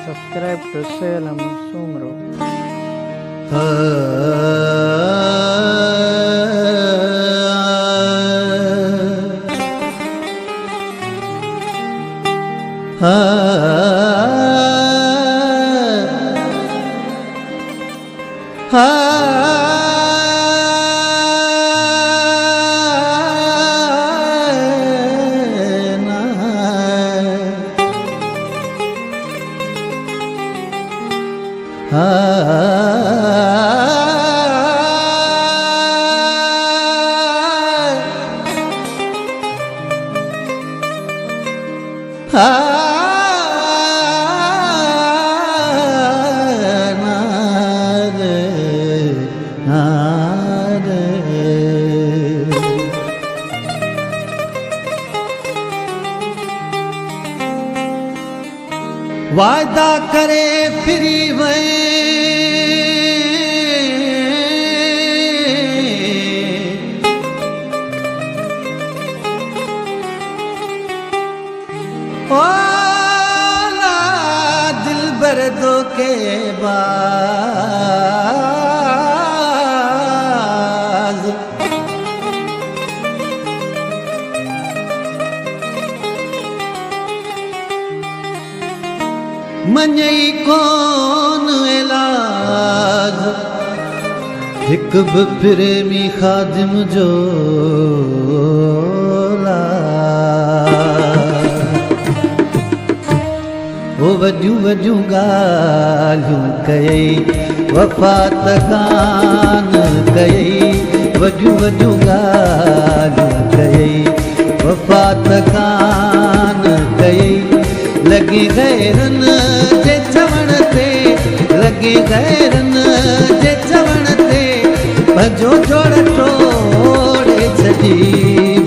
subscribe to Salem Sumro. वादा करे free वे ओला दिल बर दो के बाज मञई कोन इलाज हिक बि प्रेमी ख़ादिम जो ओ वॾियूं वॾियूं ॻाल्हियूं कयई वफ़ा त कान कयई वॾियूं वॾियूं ॻाल्हियूं कयई वफ़ा त कान कयई लॻी गैरनि जे चवण ते लॻी गैरनि जे चवण ते भॼो जोड़ टोड़े छॾी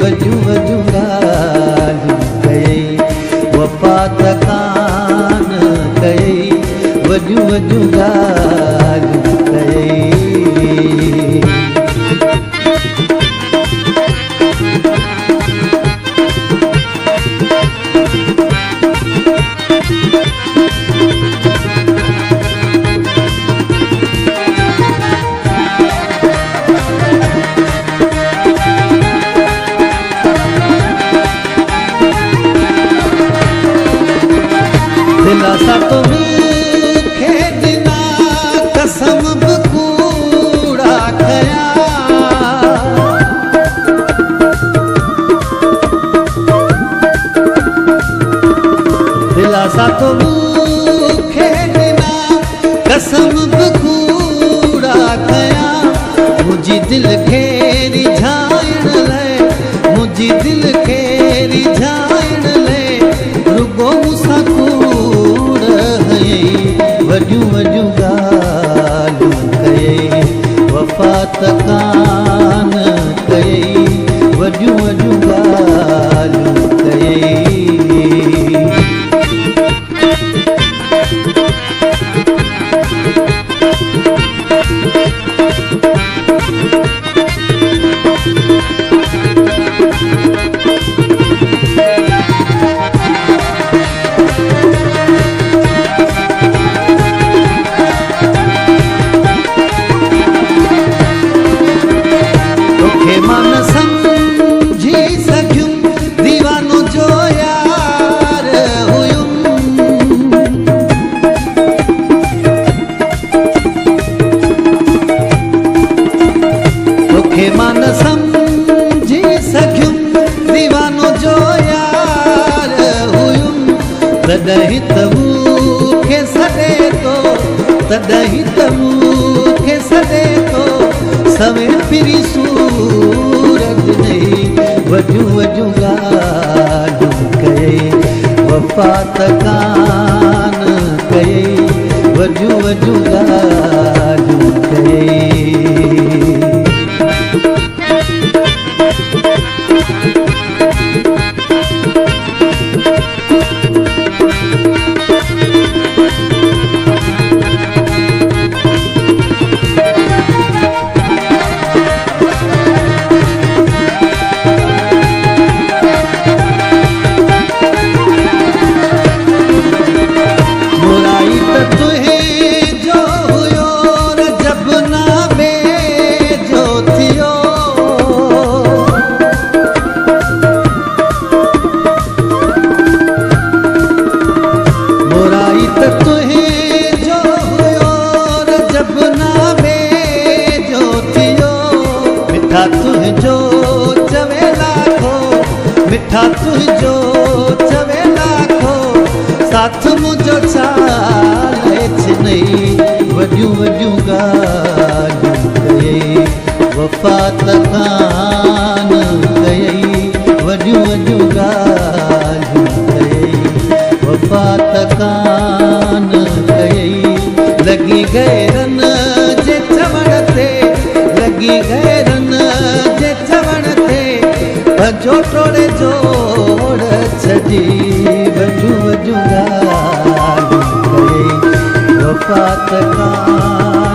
वॾियूं वॾियूं ॻाल्हियूं कयई वफ़ा त कान कयई वॾियूं वॾियूं ॻाल्हियूं कयई दिलासा तो मूंखे ॾिना कसम बि कूड़ा कया दिलासा तो मूंखे ॾिना कसम बि कूड़ा कया मुंहिंजी दिलि खे रिझाइण लाइ मुंहिंजी दिलि खे रिझाइण लाइ रुॻो मूंसां वॾियूं वॾियूं ॻाल्हियूं कयई वफ़ा त कान कयई वॾियूं वॾियूं ॻाल्हियूं कयई मन समझी सघियुमि दीवानो जो यार हुयुमि तोखे मन समझी सघियुमि दीवानो जो यार हुयुमि तॾहिं त मूंखे सॾे थो तॾहिं त मूंखे सॾे थो सवे फिरी सूरज नहीं वॾियूं वॾियूं ॻाल्हियूं कयई वफ़ा त कान कयई वॾियूं वॾियूं ॻाल्हियूं कयई बुराई जो चवे लाखो साथ मुझो चाले नहीं वड्यूं वड्यूं ॻाल्हियूं कयई वफ़ा त कान कयई वड्यूं वड्यूं ॻाल्हियूं कयई वफ़ा त कान कयई लॻी गैरन जे चवण ते लॻी गैरन जे चवण ते भॼो टोड़े जोड़ छॾी वड्यूं वड्यूं ॻाल्हियूं कयई वफ़ा त कान